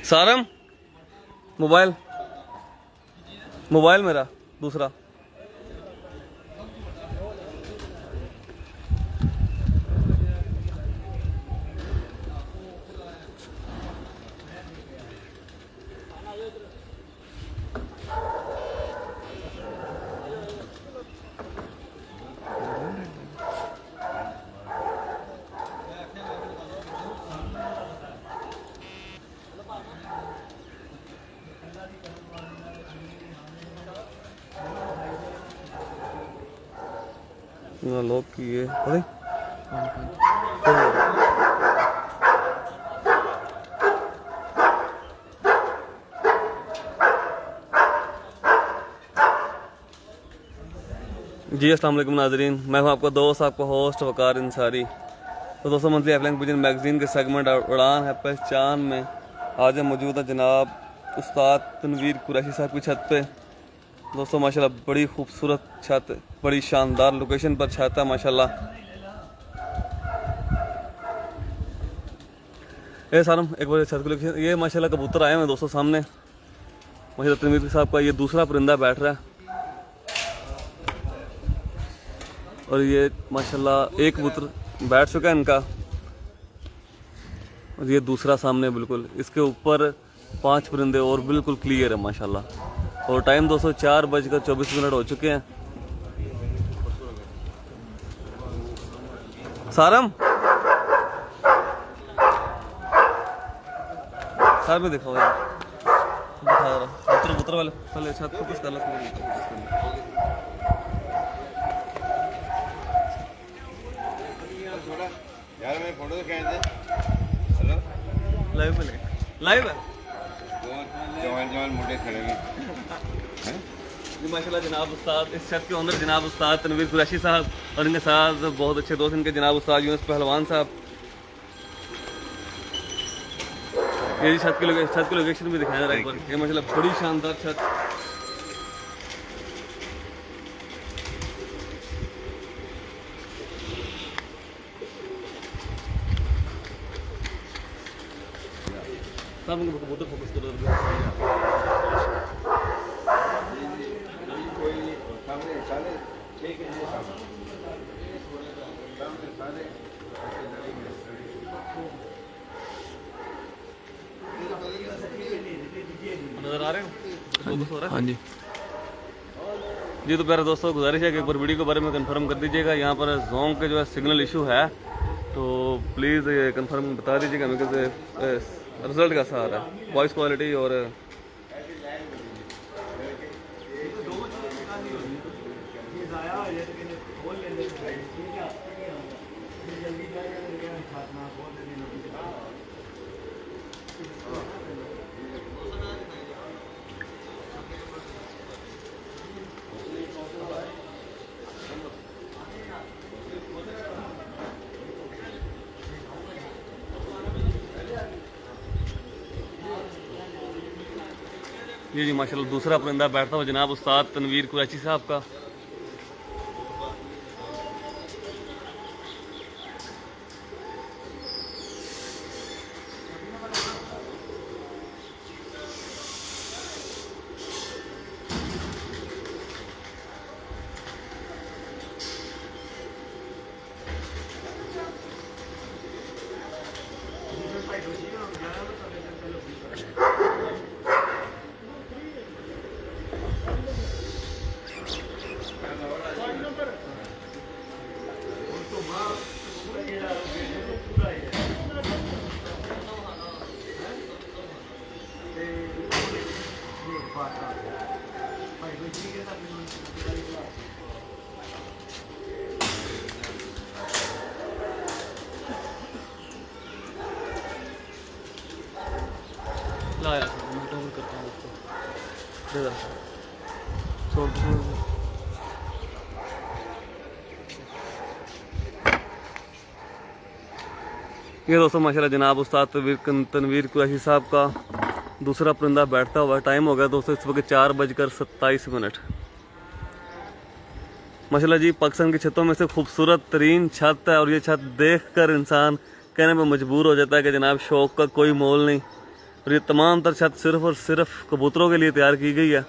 सारम mobile mobile मेरा दूसरा lock किए अरे जी अस्सलाम वालेकुम नाजरीन, मैं हूं आपका दोस्त, आपका होस्ट वकार अंसारी। तो दोस्तों मंथली एफलाइन विजन मैगजीन के सेगमेंट उड़ान है पहचान में आज हम मौजूद है जनाब उस्ताद तनवीर कुरैशी साहब की छत पे। दोस्तों माशाल्लाह बड़ी खूबसूरत छत, बड़ी शानदार लोकेशन पर छत है माशाल्लाह। ये सारम एक बार छत की लोकेशन, ये माशाल्लाह कबूतर आए हैं दोस्तों सामने। माशाल्लाह तनवीर साहब का ये दूसरा परिंदा बैठ रहा है और ये माशाल्लाह एक कबूतर बैठ चुका है इनका और ये दूसरा सामने बिल्कुल इसके ऊपर 5 परिंदे और बिल्कुल क्लियर है माशाल्लाह। और टाइम दोस्तों 4:24 हो चुके हैं। सारम सार में दिखा हुआ पुत्र वाले पहले छत को कुछ कर यार मैं फोटो तो कहें हेलो लाइव में लाइव है जवान मोटे खड़े हैं जी माशाल्लाह। जनाब उस्ताद इस छत के ओनर जनाब उस्ताद तनवीर कुरैशी साहब और इनके साथ बहुत अच्छे दोस्त इनके जनाब उस्ताद यूनुस पहलवान साहब। ये जी छत की लोकेशन भी दिखाया जा रहा है एक बार। ये माशाल्लाह बड़ी शानदार छत। सब उनको कबूतर फोकस करो नजर आ रहे हैं? हाँ जी जी। तो प्यारे दोस्तों गुजारिश है कि एक बार वीडियो के बारे में कंफर्म कर दीजिएगा। यहाँ पर जोंग के जो है सिग्नल इशू है तो प्लीज़ ये कंफर्म बता दीजिएगा हमें कि रिजल्ट कैसा आ रहा है, वॉइस क्वालिटी और ये जी माशाल्लाह दूसरा परिंदा बैठता हुआ जनाब उस्ताद तनवीर कुरैशी साहब का। लाया मैं डबल करता हूँ उसको छोड़ ये दोस्तों माशाल्लाह जनाब उस्ताद तनवीर कुरैशी साहब का दूसरा परिंदा बैठता हुआ। टाइम हो गया दोस्तों इस वक्त 4:27 माशाल्लाह जी। पाकिस्तान की छतों में से खूबसूरत तरीन छत है और ये छत देखकर इंसान कहने पर मजबूर हो जाता है कि जनाब शौक़ का कोई मोल नहीं। और ये तमाम तर छत सिर्फ और सिर्फ कबूतरों के लिए तैयार की गई है।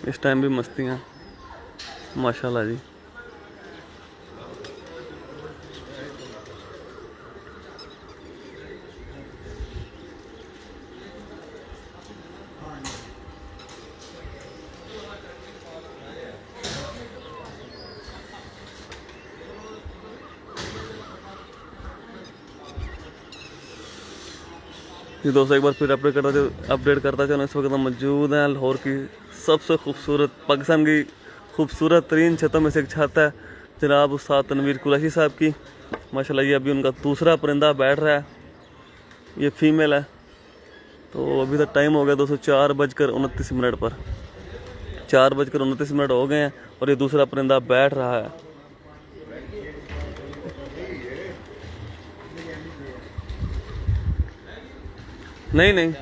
इस टाइम भी मस्तियाँ माशाल्लाह जी। जी दोस्तों, एक बार फिर अपडेट करता चलो। इस वक्त हम मौजूद हैं लाहौर की सबसे खूबसूरत, पाकिस्तान की खूबसूरत तरीन छतों में से एक छत है जनाब उस्ताद तनवीर कुरैशी साहब की। माशाल्लाह ये अभी उनका दूसरा परिंदा बैठ रहा है, ये फीमेल है। तो अभी तक टाइम हो गया दोस्तों 4:29 पर, 4:29 हो गए हैं और ये दूसरा परिंदा बैठ रहा है। नहीं नहीं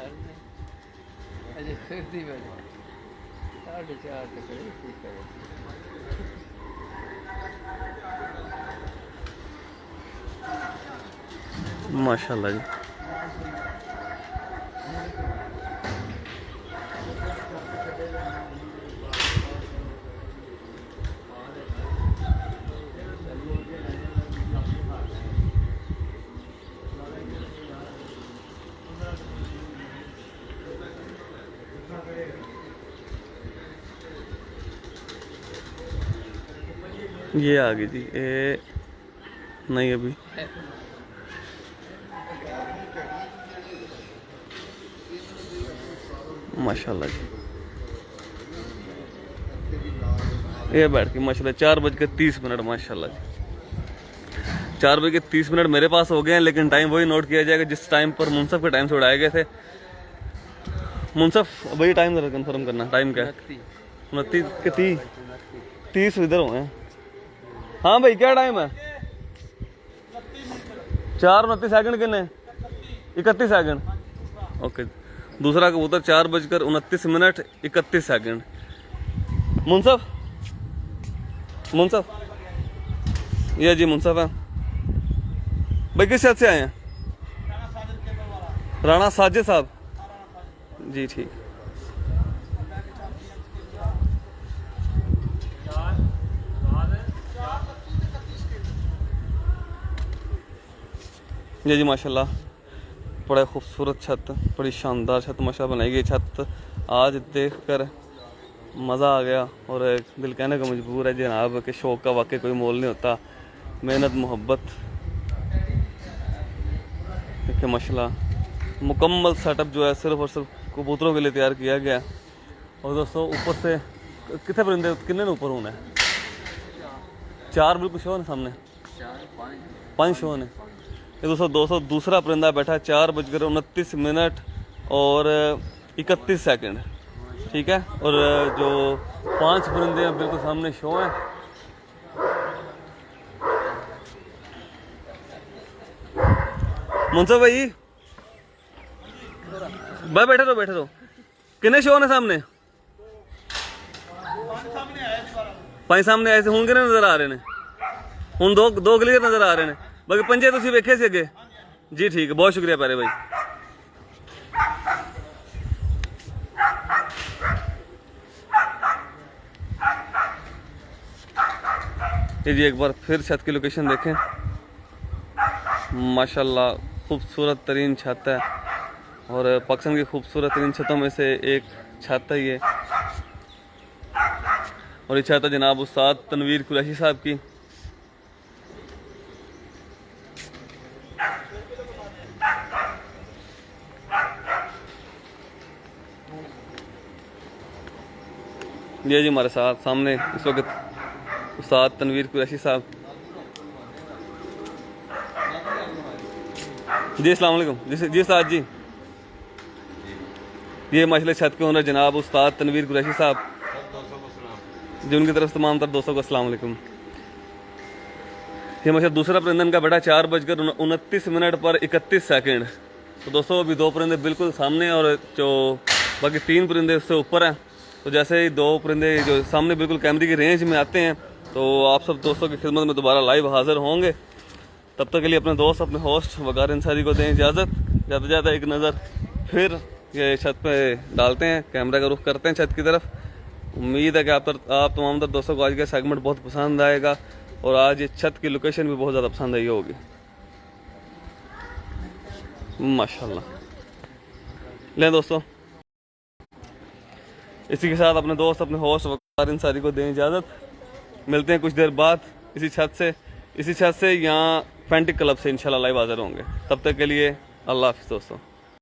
माशाल्लाह जी। ये आ गई जी, ये नहीं अभी माशाल्लाह जी। ये बैठ के माशाल्लाह 4:30 माशाल्लाह जी। 4:30 मेरे पास हो गए हैं, लेकिन टाइम वही नोट किया जाएगा जिस टाइम पर मुनसफ के टाइम से उड़ाए गए थे। मुनसफ वही टाइम जरा कंफर्म करना, टाइम क्या है? 29 के 30 इधर हुए हैं। हाँ भाई क्या टाइम है? 4:29 कितने? 31 ओके। दूसरा कबूतर 4:29 मुनसफ ये जी मुनसफ है भाई। किस शहर से आए हैं? राणा साजिद साहब जी, ठीक। जी माशाल्लाह, बड़ा खूबसूरत छत, बड़ी शानदार छत माशाल्लाह बनाई गई। छत आज देखकर मज़ा आ गया और दिल कहने का मजबूर है जनाब कि शौक़ का वाकई कोई मोल नहीं होता। मेहनत मोहब्बत देखिए माशाल्लाह, मुकम्मल सेटअप जो है सिर्फ और सिर्फ कबूतरों के लिए तैयार किया गया। और दोस्तों ऊपर से कितने परिंदे, कितने ऊपर होना है? 4 बिल्कुल शो है सामने, 5 शो है। ये दोस्तों दूसरा परिंदा बैठा है 4:29 और 31। ठीक है, और जो 5 परिंदे हैं बिल्कुल सामने शो हैं। मुंसफ भाई बैठे रहो। कितने शो ने सामने? 5 सामने आए थे, हूँ कितने नजर आ रहे हैं? हूँ दो क्लियर नजर आ रहे हैं। बाकी 5 तुम वेखे से अगे जी, ठीक है, बहुत शुक्रिया प्यारे भाई। ये जी एक बार फिर छत की लोकेशन देखें, माशाल्लाह खूबसूरत तरीन छत है और पाकिस्तान की खूबसूरत तरीन छतों में से एक छत है ये। और ये छत है जनाब उस्ताद तनवीर कुरैशी साहब की। ये जी हमारे साथ सामने इस वक्त उस्ताद तनवीर कुरैशी साहब जी अस्सलाम वालेकुम जी उस्ताद जी। ये माशाल्लाह छत के ओनर जनाब उस्ताद तनवीर कुरैशी साहब, सब 200 को सलाम। जी उनकी तरफ से तमाम तर दोस्तों को अस्सलाम वालेकुम। ये माशाल्लाह दूसरा परिंदा इनका बेटा 4:29 पर 31 सेकंड। तो दोस्तों अभी दो परिंदे बिल्कुल सामने और जो बाकी 3 परिंदे उससे ऊपर हैं। तो जैसे ही 2 परिंदे जो सामने बिल्कुल कैमरे की रेंज में आते हैं तो आप सब दोस्तों की खिदमत में दोबारा लाइव हाजिर होंगे। तब तक के लिए अपने दोस्त अपने होस्ट वकार अंसारी को दें इजाज़त। ज़्यादा ज़्यादा एक नज़र फिर ये छत पे डालते हैं, कैमरा का रुख करते हैं छत की तरफ। उम्मीद है कि आप तमाम तर दोस्तों को आज का सेगमेंट बहुत पसंद आएगा और आज ये छत की लोकेशन भी बहुत ज़्यादा पसंद आई होगी माशाल्लाह। लें दोस्तों, इसी के साथ अपने दोस्त अपने होस्ट वकार अंसारी को दें इजाज़त। मिलते हैं कुछ देर बाद इसी छत से यहाँ फैंटिक क्लब से इंशाल्लाह लाइव हाजिर होंगे। तब तक के लिए अल्लाह हाफिज़ दोस्तों।